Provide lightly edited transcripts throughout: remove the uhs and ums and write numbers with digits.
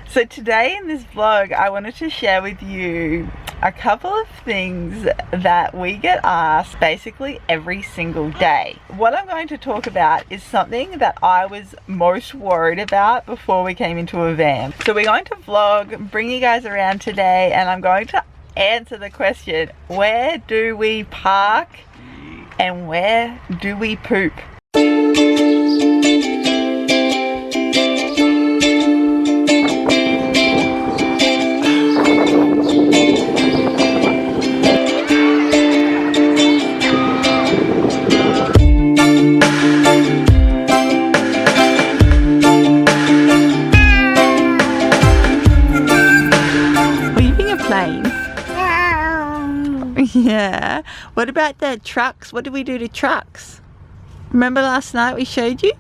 So today in this vlog, I wanted to share with you a couple of things that we get asked basically every single day. What I'm going to talk about is something that I was most worried about before we came into a van. So we're going to vlog, bring you guys around today, and I'm going to answer the question, where do we park and where do we poop? Yeah. What about the trucks? What did we do to trucks? Remember last night we showed you?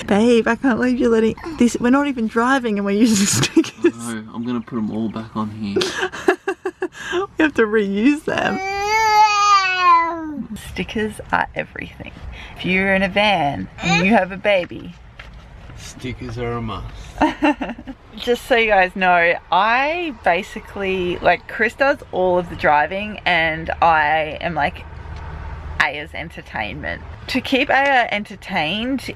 Babe, I can't believe you're letting this. We're not even driving and we're using stickers. No, I'm gonna put them all back on here. We have to reuse them. Stickers are everything. If you're in a van and you have a baby, stickers are a must. Just so you guys know, I basically, like, Chris does all of the driving and I am like Aya's entertainment. To keep Aya entertained,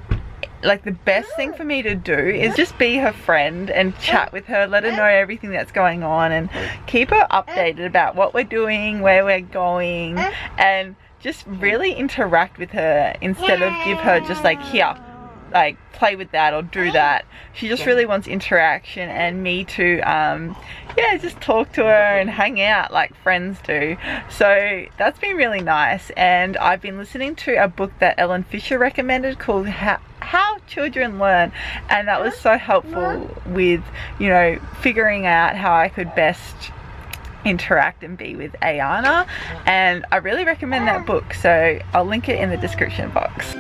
like, the best thing for me to do is just be her friend and chat with her, let her know everything that's going on and keep her updated about what we're doing, where we're going, and just really interact with her instead of give her just like, here, like, play with that or do that. She just really wants interaction and me to yeah, just talk to her and hang out like friends do. So that's been really nice, and I've been listening to a book that Ellen Fisher recommended called How Children Learn, and that was so helpful with, you know, figuring out how I could best interact and be with Ayana, and I really recommend that book, so I'll link it in the description box.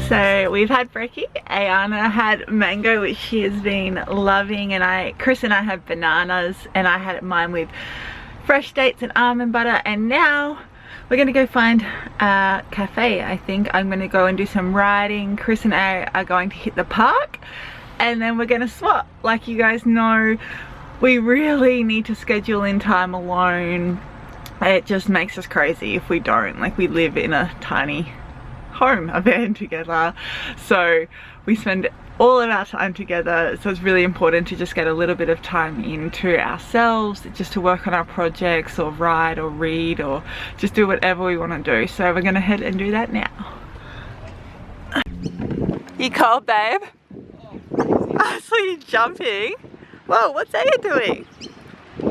So we've had brekkie. Ayana had mango, which she has been loving, and Chris and I had bananas, and I had mine with fresh dates and almond butter, and now we're gonna go find a cafe. I think I'm gonna go and do some riding. Chris and I are going to hit the park, and then we're gonna swap. Like you guys know, we really need to schedule in time alone. It just makes us crazy if we don't. Like, we live in a tiny home, a van together, so we spend all of our time together, so it's really important to just get a little bit of time into ourselves, just to work on our projects or write or read or just do whatever we want to do. So we're gonna head and do that now. You cold, babe? I saw you jumping. Whoa, what's Aya doing?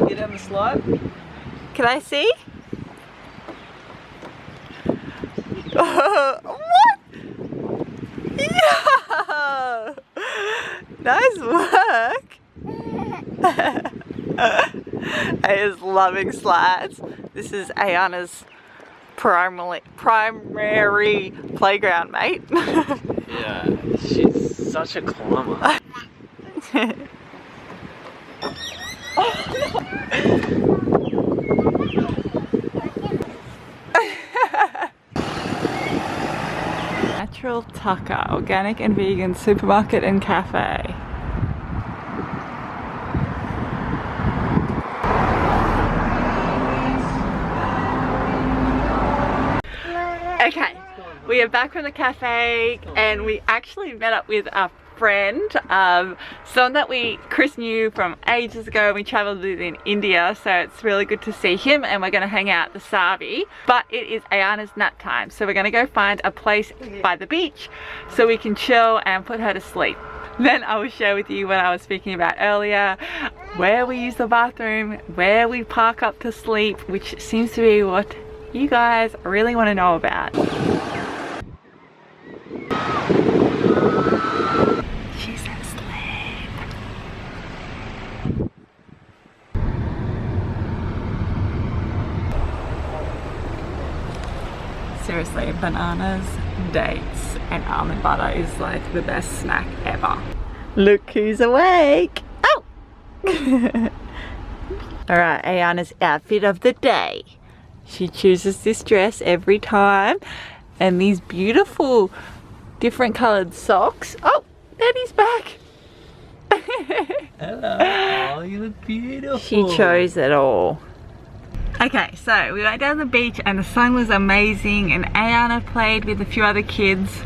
Get down the slide. Can I see? What? Yeah! Nice work! Aya's loving slides. This is Ayana's primary playground, mate. Yeah, she's such a climber. Natural Tucker, organic and vegan supermarket and cafe. Okay, we are back from the cafe, and we actually met up with a friend, someone that Chris knew from ages ago. We travelled with in India, so it's really good to see him, and we're going to hang out at the Savi. But it is Ayana's nap time, so we're going to go find a place by the beach so we can chill and put her to sleep. Then I will share with you what I was speaking about earlier, where we use the bathroom, where we park up to sleep, which seems to be what you guys really want to know about. She's asleep. Seriously, bananas dates, and almond butter is like the best snack ever. Look who's awake! Oh! Alright, Ayana's outfit of the day. She chooses this dress every time, and these beautiful different coloured socks. Oh, Daddy's back! Hello. Oh, you look beautiful. She chose it all. Okay, so we went down the beach and the sun was amazing, and Ayana played with a few other kids,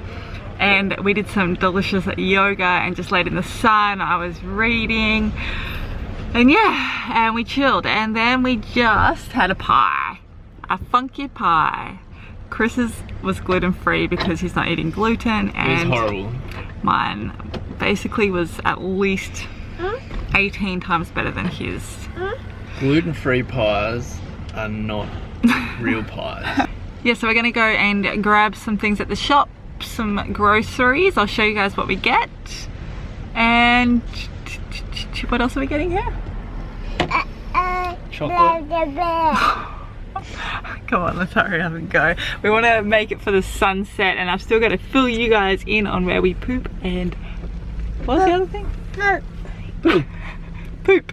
and we did some delicious yoga and just laid in the sun. I was reading, and yeah, and we chilled, and then we just had a pie, a funky pie. Chris's was gluten-free because he's not eating gluten, and it was horrible. Mine basically was at least 18 times better than his. Gluten-free pies are not real pies. Yeah, so we're gonna go and grab some things at the shop, some groceries. I'll show you guys what we get. And what else are we getting here? Chocolate. Come on, let's hurry up and go. We want to make it for the sunset, and I've still got to fill you guys in on where we poop. And what was the other thing? Poop. Poop.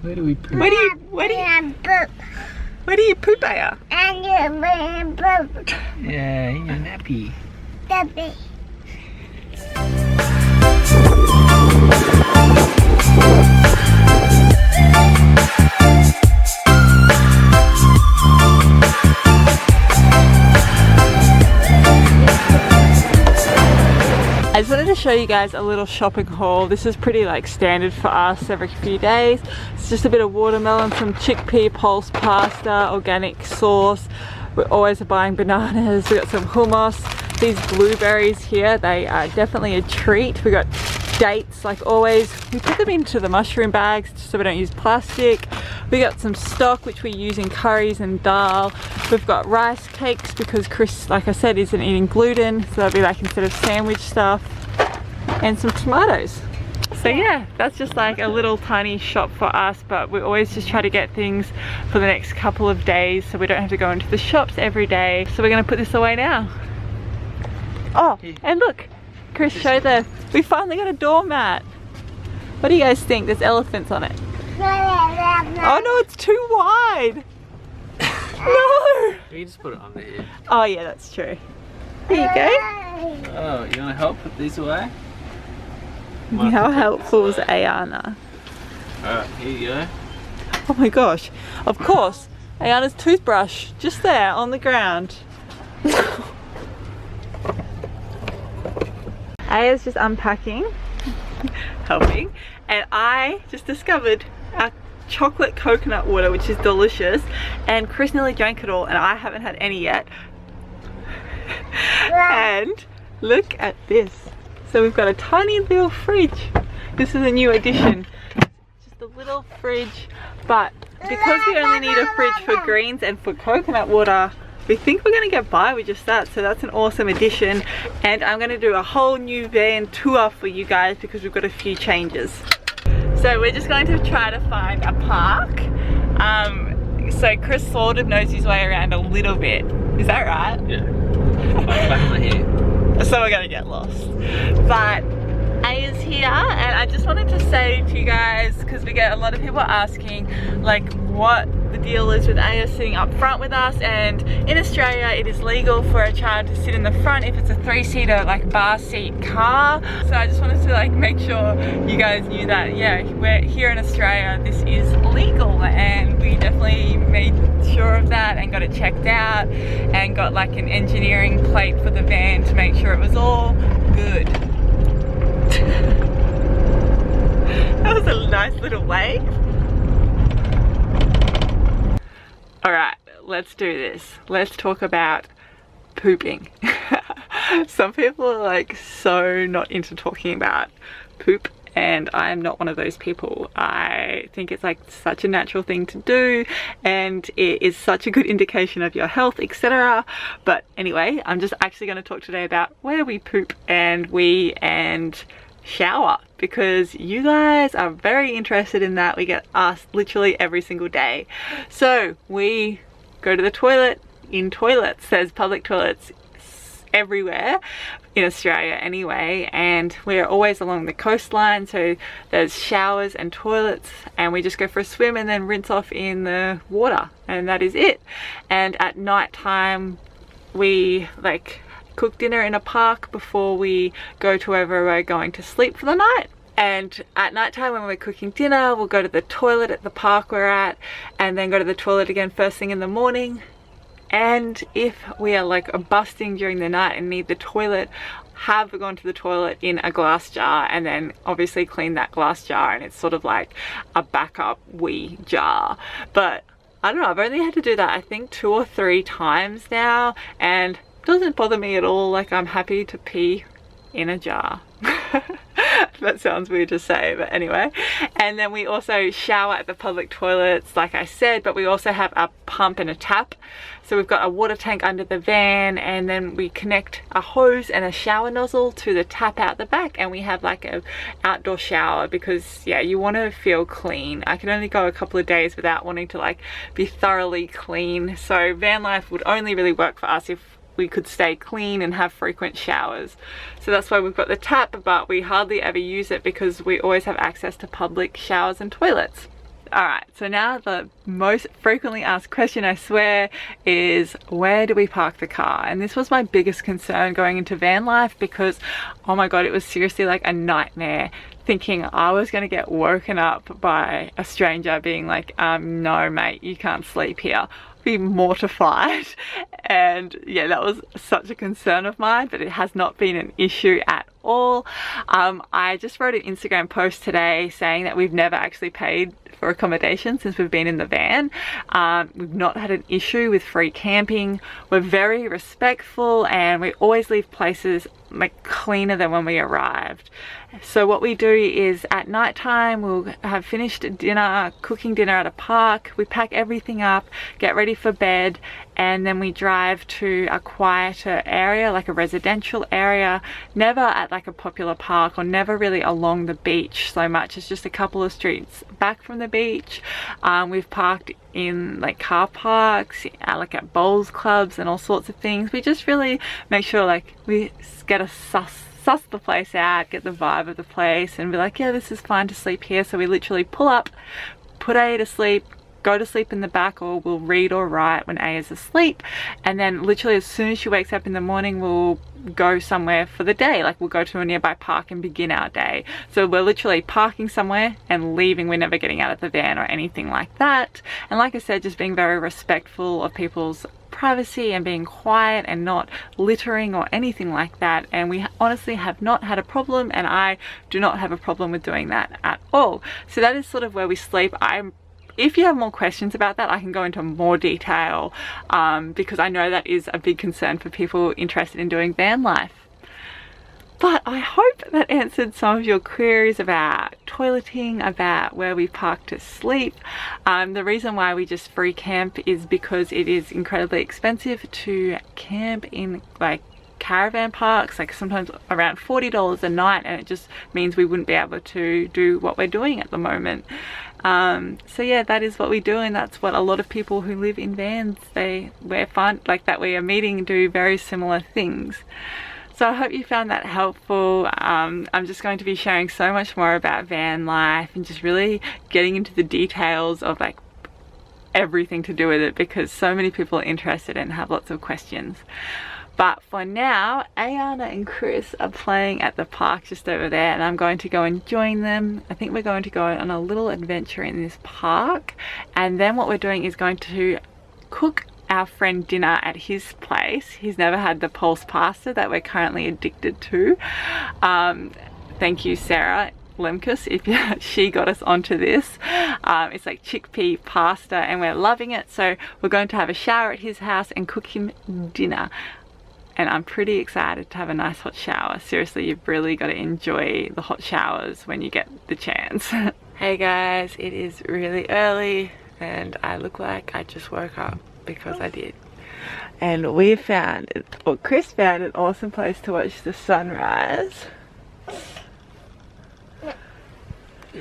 Where do we poop? Where do you poop, Aya? Yeah, in your nappy. I just wanted to show you guys a little shopping haul. This is pretty like standard for us every few days. It's just a bit of watermelon, some chickpea pulse pasta, organic sauce. We're always buying bananas. We got some hummus. These blueberries here, they are definitely a treat. We got dates like always. We put them into the mushroom bags so we don't use plastic. We got some stock which we use in curries and dal. We've got rice cakes because Chris, like I said, isn't eating gluten, so that'll be like instead of sandwich stuff. And some tomatoes. So yeah, that's just like a little tiny shop for us, but we always just try to get things for the next couple of days so we don't have to go into the shops every day. So we're gonna put this away now. Oh, and look, Chris, show we finally got a doormat. What do you guys think? There's elephants on it. Oh no, it's too wide. No. You just put it under here. Oh yeah, that's true. Here you go. Oh, you want to help put these away? How helpful is Ayana? Alright, here you go. Oh my gosh, of course, Ayana's toothbrush just there on the ground. Aya's just unpacking, helping, and I just discovered our chocolate coconut water, which is delicious, and Chris nearly drank it all and I haven't had any yet. And look at this. So we've got a tiny little fridge. This is a new addition. Just a little fridge, but because we only need a fridge for greens and for coconut water, we think we're gonna get by with just that. So that's an awesome addition, and I'm gonna do a whole new van tour for you guys because we've got a few changes. So we're just going to try to find a park. So Chris sort of knows his way around a little bit. Is that right? Yeah. Back in the head. So we're gonna get lost. But Aya's here, and I just wanted to say to you guys, because we get a lot of people asking like what the deal is with Aya sitting up front with us, and in Australia it is legal for a child to sit in the front if it's a 3-seater like bar seat car. So I just wanted to like make sure you guys knew that, yeah, we're here in Australia, this is legal, and we definitely made sure of that and got it checked out and got like an engineering plate for the van to make sure it was all good. That was a nice little wave. Alright, let's do this. Let's talk about pooping. Some people are like so not into talking about poop, and I'm not one of those people. I think it's like such a natural thing to do, and it is such a good indication of your health, etc. But anyway, I'm just actually going to talk today about where we poop and shower, because you guys are very interested in that. We get asked literally every single day. So we go to the toilet in toilets. There's public toilets everywhere in Australia anyway, and we're always along the coastline, so there's showers and toilets, and we just go for a swim and then rinse off in the water, and that is it. And at night time we like cook dinner in a park before we go to wherever we're going to sleep for the night. And at night time when we're cooking dinner, we'll go to the toilet at the park we're at, and then go to the toilet again first thing in the morning. And if we are like busting during the night and need the toilet, have gone to the toilet in a glass jar, and then obviously clean that glass jar, and it's sort of like a backup wee jar. But I don't know, I've only had to do that I think 2 or 3 times now, and it doesn't bother me at all. Like, I'm happy to pee in a jar. That sounds weird to say, but anyway. And then we also shower at the public toilets, like I said, but we also have a pump and a tap. So we've got a water tank under the van, and then we connect a hose and a shower nozzle to the tap out the back, and we have like a outdoor shower, because yeah, you want to feel clean. I can only go a couple of days without wanting to like be thoroughly clean. So van life would only really work for us if we could stay clean and have frequent showers. So that's why we've got the tap, but we hardly ever use it because we always have access to public showers and toilets. Alright, so now the most frequently asked question, I swear, is where do we park the car? And this was my biggest concern going into van life, because oh my god, it was seriously like a nightmare thinking I was going to get woken up by a stranger being like, no mate, you can't sleep here. Be mortified. And yeah, that was such a concern of mine, but it has not been an issue at all. I just wrote an Instagram post today saying that we've never actually paid for accommodation since we've been in the van. We've not had an issue with free camping. We're very respectful, and we always leave places like cleaner than when we arrived. So what we do is at night time we'll have finished dinner, cooking dinner at a park, we pack everything up, get ready for bed, and then we drive to a quieter area, like a residential area, never at like a popular park, or never really along the beach so much. It's just a couple of streets back from the beach. We've parked in like car parks, like at bowls clubs and all sorts of things. We just really make sure like we get a suss the place out, get the vibe of the place, and be like, yeah, this is fine to sleep here. So we literally pull up, put A to sleep, go to sleep in the back, or we'll read or write when A is asleep, and then literally as soon as she wakes up in the morning we'll go somewhere for the day. Like we'll go to a nearby park and begin our day. So we're literally parking somewhere and leaving. We're never getting out of the van or anything like that. And like I said, just being very respectful of people's privacy and being quiet and not littering or anything like that. And we honestly have not had a problem, and I do not have a problem with doing that at all. So that is sort of where we sleep. If you have more questions about that, I can go into more detail, because I know that is a big concern for people interested in doing van life. But I hope that answered some of your queries about toileting, about where we park to sleep. The reason why we just free camp is because it is incredibly expensive to camp in like caravan parks, like sometimes around $40 a night, and it just means we wouldn't be able to do what we're doing at the moment. So yeah, that is what we do, and that's what a lot of people who live in vans, we're fun like that we are meeting do very similar things. So I hope you found that helpful. I'm just going to be sharing so much more about van life and just really getting into the details of like everything to do with it, because so many people are interested and have lots of questions. But for now, Ayana and Chris are playing at the park just over there, and I'm going to go and join them. I think we're going to go on a little adventure in this park, and then what we're doing is going to cook our friend dinner at his place. He's never had the pulse pasta that we're currently addicted to. Thank you, Sarah Lemkus, if she got us onto this. It's like chickpea pasta, and we're loving it. So we're going to have a shower at his house and cook him dinner. And I'm pretty excited to have a nice hot shower. Seriously, you've really got to enjoy the hot showers when you get the chance. Hey guys, it is really early and I look like I just woke up, because I did. And we found, or Chris found, an awesome place to watch the sunrise.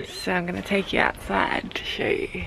So I'm going to take you outside to show you.